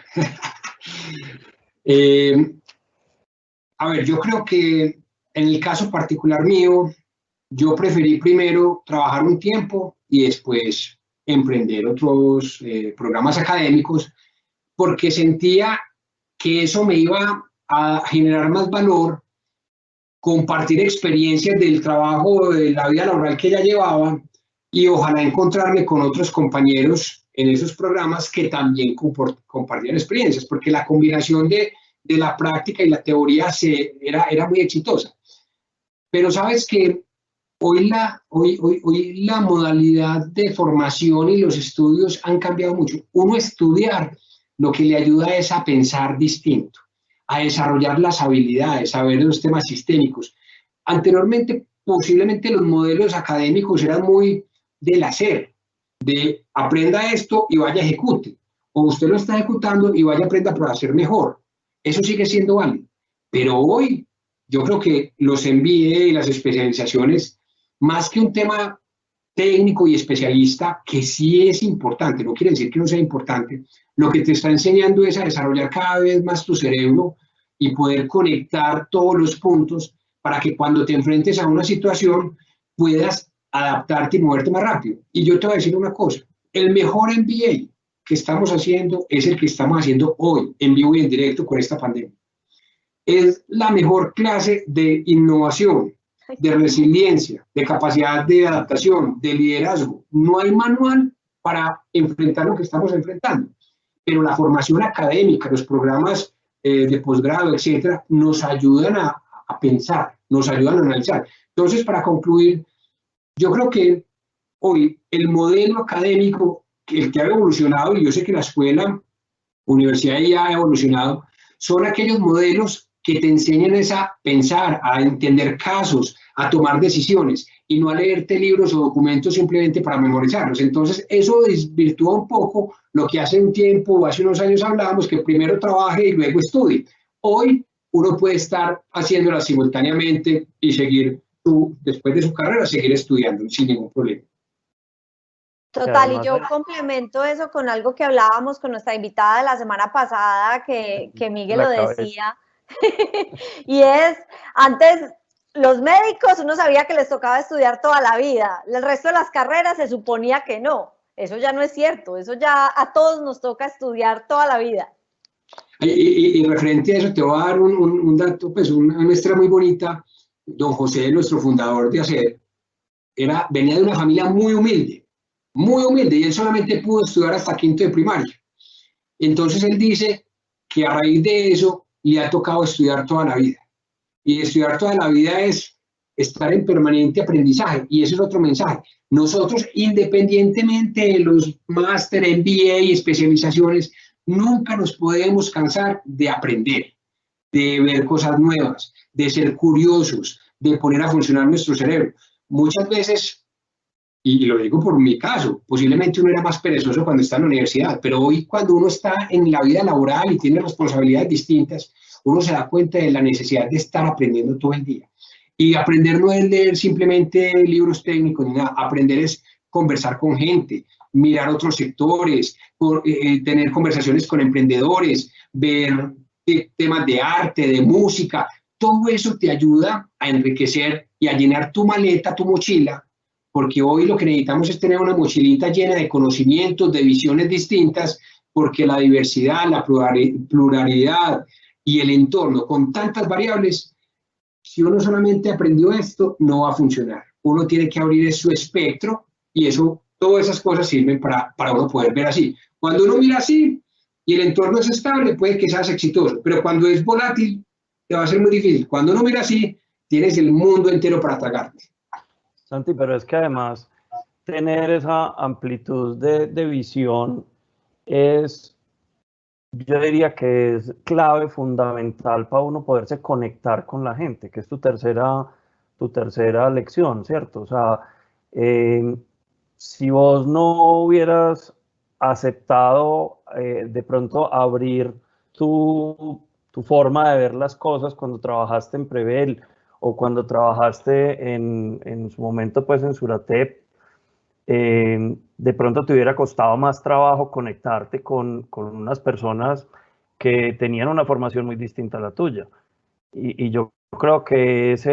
A ver, yo creo que en el caso particular mío, yo preferí primero trabajar un tiempo y después emprender otros programas académicos, porque sentía que eso me iba a generar más valor, compartir experiencias del trabajo, de la vida laboral que ya llevaba y ojalá encontrarme con otros compañeros en esos programas que también compartían experiencias, porque la combinación de la práctica y la teoría era muy exitosa. Pero sabes que hoy la modalidad de formación y los estudios han cambiado mucho. Uno estudiar lo que le ayuda es a pensar distinto, a desarrollar las habilidades, a ver los temas sistémicos. Anteriormente, posiblemente los modelos académicos eran muy del hacer, de aprenda esto y vaya ejecute, o usted lo está ejecutando y vaya aprenda para hacer mejor. eso sigue siendo válido. Pero hoy yo creo que los MBA y las especializaciones, más que un tema técnico y especialista, que sí es importante, no quiere decir que no sea importante, lo que te está enseñando es a desarrollar cada vez más tu cerebro y poder conectar todos los puntos para que cuando te enfrentes a una situación puedas adaptarte y moverte más rápido. Y yo te voy a decir una cosa, el mejor MBA que estamos haciendo es el que estamos haciendo hoy, en vivo y en directo con esta pandemia. Es la mejor clase de innovación, de resiliencia, de capacidad de adaptación, de liderazgo. No hay manual para enfrentar lo que estamos enfrentando, pero la formación académica, los programas de posgrado, etcétera, nos ayudan a pensar, nos ayudan a analizar. Entonces, para concluir, yo creo que hoy el modelo académico, el que ha evolucionado, y yo sé que la escuela, universidad ya ha evolucionado, son aquellos modelos que te enseñan a pensar, a entender casos, a tomar decisiones y no a leerte libros o documentos simplemente para memorizarlos. Entonces, eso desvirtúa un poco lo que hace un tiempo o hace unos años hablábamos, que primero trabaje y luego estudie. Hoy uno puede estar haciéndolas simultáneamente y seguir, después de su carrera, seguir estudiando sin ningún problema. Total, y yo complemento eso con algo que hablábamos con nuestra invitada de la semana pasada, que Miguel lo decía, y es, antes los médicos uno sabía que les tocaba estudiar toda la vida, el resto de las carreras se suponía que no, eso ya no es cierto, eso ya a todos nos toca estudiar toda la vida. Y referente a eso te voy a dar un dato, pues una muestra muy bonita. Don José, nuestro fundador de ACED, venía de una familia muy humilde, y él solamente pudo estudiar hasta quinto de primaria. Entonces él dice que a raíz de eso le ha tocado estudiar toda la vida. Y estudiar toda la vida es estar en permanente aprendizaje. Y ese es otro mensaje. Nosotros, independientemente de los máster, MBA y especializaciones, nunca nos podemos cansar de aprender, de ver cosas nuevas, de ser curiosos, de poner a funcionar nuestro cerebro. Muchas veces, y lo digo por mi caso, posiblemente uno era más perezoso cuando está en la universidad, pero hoy cuando uno está en la vida laboral y tiene responsabilidades distintas, uno se da cuenta de la necesidad de estar aprendiendo todo el día. Y aprender no es leer simplemente libros técnicos ni nada, aprender es conversar con gente, mirar otros sectores, tener conversaciones con emprendedores, ver temas de arte, de música. Todo eso te ayuda a enriquecer y a llenar tu maleta, tu mochila, porque hoy lo que necesitamos es tener una mochilita llena de conocimientos, de visiones distintas, porque la diversidad, la pluralidad y el entorno con tantas variables, si uno solamente aprendió esto, no va a funcionar. Uno tiene que abrir su espectro y eso, todas esas cosas sirven para uno poder ver así. Cuando uno mira así y el entorno es estable, puede que seas exitoso, pero cuando es volátil, te va a ser muy difícil. Cuando uno mira así, tienes el mundo entero para tragarte. Santi, pero es que además tener esa amplitud de visión es, yo diría que es clave, fundamental para uno poderse conectar con la gente, que es tu tercera lección, ¿cierto? O sea, si vos no hubieras aceptado de pronto abrir tu forma de ver las cosas cuando trabajaste en Prevel o cuando trabajaste en su momento pues en Suratep, de pronto te hubiera costado más trabajo conectarte con unas personas que tenían una formación muy distinta a la tuya. Y yo creo que esa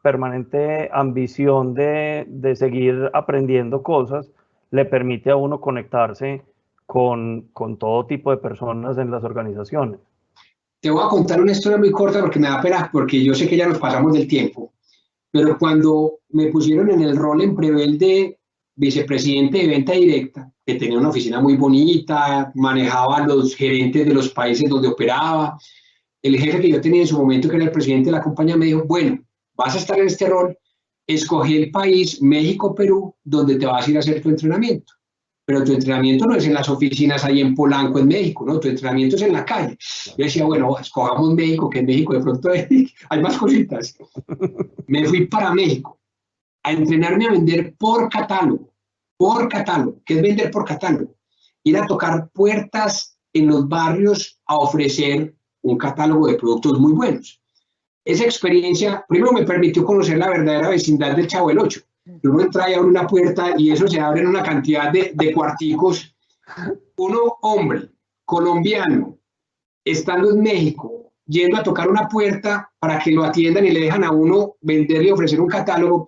permanente ambición de seguir aprendiendo cosas le permite a uno conectarse con todo tipo de personas en las organizaciones. Te voy a contar una historia muy corta porque me da pena, porque yo sé que ya nos pasamos del tiempo. Pero cuando me pusieron en el rol en Prevel de vicepresidente de venta directa, que tenía una oficina muy bonita, manejaba a los gerentes de los países donde operaba, el jefe que yo tenía en su momento, que era el presidente de la compañía, me dijo, bueno, vas a estar en este rol, escogí el país, México, Perú, donde te vas a ir a hacer tu entrenamiento. Pero tu entrenamiento no es en las oficinas ahí en Polanco, en México, ¿no? Tu entrenamiento es en la calle. Yo decía, bueno, escojamos México, que en México de pronto hay más cositas. Me fui para México a entrenarme a vender por catálogo. ¿Qué es vender por catálogo? Ir a tocar puertas en los barrios a ofrecer un catálogo de productos muy buenos. Esa experiencia, primero me permitió conocer la verdadera vecindad del Chavo del Ocho. Uno entra y abre una puerta y eso se abre en una cantidad de cuarticos. Uno, hombre, colombiano, estando en México, yendo a tocar una puerta para que lo atiendan y le dejan a uno venderle y ofrecer un catálogo.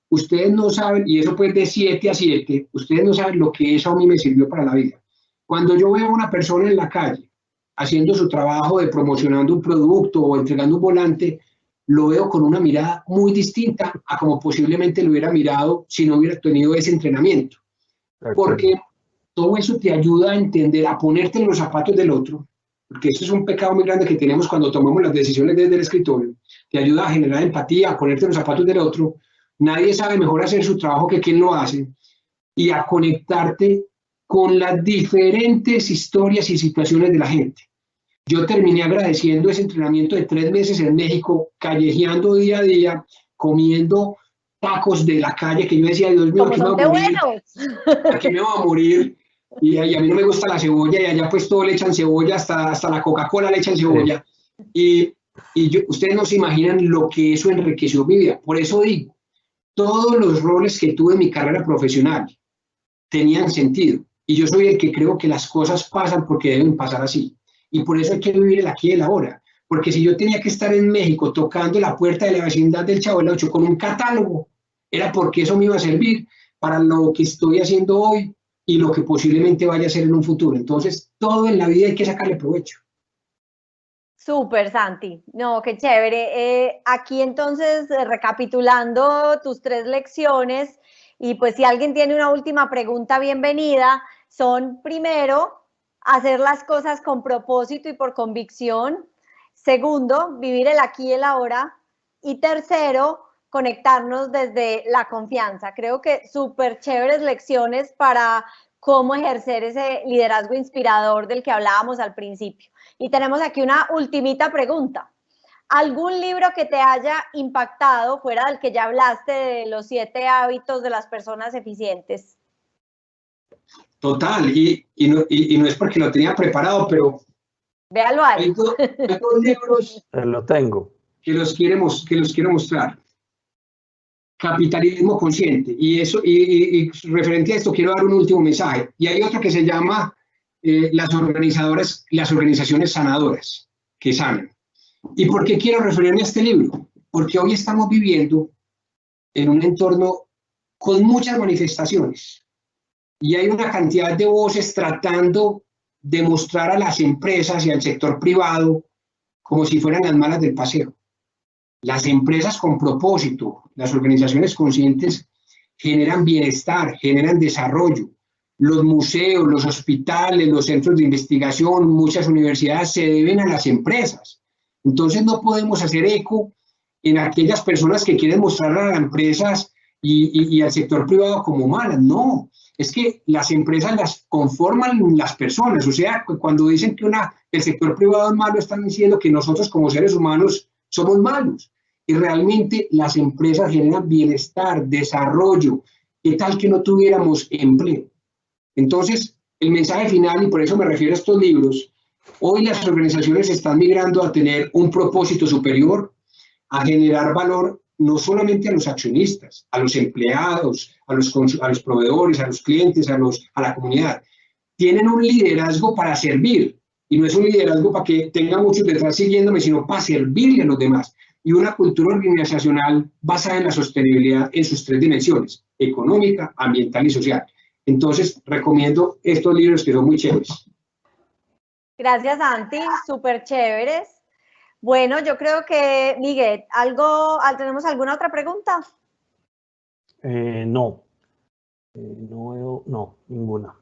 Ustedes no saben, y eso pues de 7 a 7, ustedes no saben lo que eso a mí me sirvió para la vida. Cuando yo veo a una persona en la calle haciendo su trabajo de promocionando un producto o entregando un volante, lo veo con una mirada muy distinta a como posiblemente lo hubiera mirado si no hubiera tenido ese entrenamiento. Porque todo eso te ayuda a entender, a ponerte en los zapatos del otro, porque eso es un pecado muy grande que tenemos cuando tomamos las decisiones desde el escritorio. Te ayuda a generar empatía, a ponerte en los zapatos del otro. Nadie sabe mejor hacer su trabajo que quien lo hace, y a conectarte con las diferentes historias y situaciones de la gente. Yo terminé agradeciendo ese entrenamiento de 3 meses en México, callejeando día a día, comiendo tacos de la calle, que yo decía, Dios mío, aquí me voy a morir, aquí me voy a morir, y a mí no me gusta la cebolla, y allá pues todo le echan cebolla, hasta la Coca-Cola le echan cebolla, y ustedes no se imaginan lo que eso enriqueció mi vida. Por eso digo, todos los roles que tuve en mi carrera profesional tenían sentido, y yo soy el que creo que las cosas pasan porque deben pasar así. Y por eso hay que vivir el aquí y el ahora. Porque si yo tenía que estar en México tocando la puerta de la vecindad del Chavo del Ocho con un catálogo, era porque eso me iba a servir para lo que estoy haciendo hoy y lo que posiblemente vaya a hacer en un futuro. Entonces, todo en la vida hay que sacarle provecho. Súper, Santi. No, qué chévere. Aquí entonces, recapitulando tus 3 lecciones, y pues si alguien tiene una última pregunta, bienvenida, son primero, hacer las cosas con propósito y por convicción. Segundo, vivir el aquí y el ahora. Y tercero, conectarnos desde la confianza. Creo que súper chéveres lecciones para cómo ejercer ese liderazgo inspirador del que hablábamos al principio. Y tenemos aquí una ultimita pregunta. ¿Algún libro que te haya impactado, fuera del que ya hablaste, de los 7 hábitos de las personas eficientes? Total, y no es porque lo tenía preparado, pero véalo ahí. Hay dos libros lo tengo. que los quiero mostrar. Capitalismo consciente, y referente a esto quiero dar un último mensaje. Y hay otro que se llama las organizaciones sanadoras, que sanan. ¿Y por qué quiero referirme a este libro? Porque hoy estamos viviendo en un entorno con muchas manifestaciones, y hay una cantidad de voces tratando de mostrar a las empresas y al sector privado como si fueran las malas del paseo. Las empresas con propósito, las organizaciones conscientes generan bienestar, generan desarrollo. Los museos, los hospitales, los centros de investigación, muchas universidades se deben a las empresas. Entonces no podemos hacer eco en aquellas personas que quieren mostrar a las empresas y al sector privado como malas. No, es que las empresas las conforman las personas. O sea, cuando dicen que el sector privado es malo, están diciendo que nosotros como seres humanos somos malos. Y realmente las empresas generan bienestar, desarrollo. ¿Qué tal que no tuviéramos empleo? Entonces, el mensaje final, y por eso me refiero a estos libros, hoy las organizaciones están migrando a tener un propósito superior, a generar valor no solamente a los accionistas, a los empleados, a los proveedores, a los clientes, a la comunidad. Tienen un liderazgo para servir, y no es un liderazgo para que tenga muchos detrás siguiéndome, sino para servirle a los demás. Y una cultura organizacional basada en la sostenibilidad en sus 3 dimensiones, económica, ambiental y social. Entonces, recomiendo estos libros que son muy chéveres. Gracias, Santi, súper chéveres. Bueno, yo creo que, Miguel, ¿tenemos alguna otra pregunta? No, ninguna.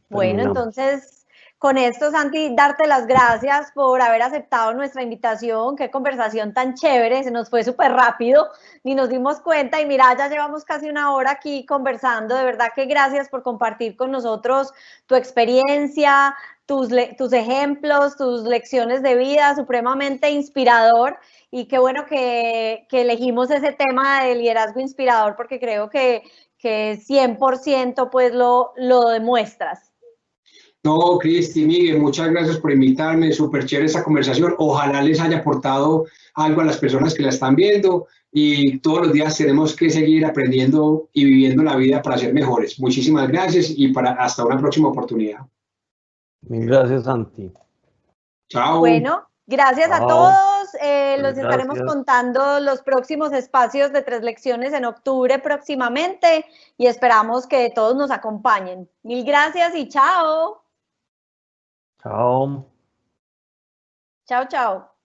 Bueno, entonces, con esto, Santi, darte las gracias por haber aceptado nuestra invitación. Qué conversación tan chévere, se nos fue súper rápido, ni nos dimos cuenta, y mira, ya llevamos casi 1 hora aquí conversando. De verdad que gracias por compartir con nosotros tu experiencia, tus ejemplos, tus lecciones de vida, supremamente inspirador. Y qué bueno que elegimos ese tema de liderazgo inspirador, porque creo que 100% pues lo demuestras. No, Cristi, Miguel, muchas gracias por invitarme, súper chévere esta conversación. Ojalá les haya aportado algo a las personas que la están viendo y todos los días tenemos que seguir aprendiendo y viviendo la vida para ser mejores. Muchísimas gracias y hasta una próxima oportunidad. Mil gracias, Santi. Chao. Bueno, gracias a Chao. todos. Los Gracias. estaremos contando los próximos espacios de 3 lecciones en octubre próximamente y esperamos que todos nos acompañen. Mil gracias y chao. Chao. Chao, chao.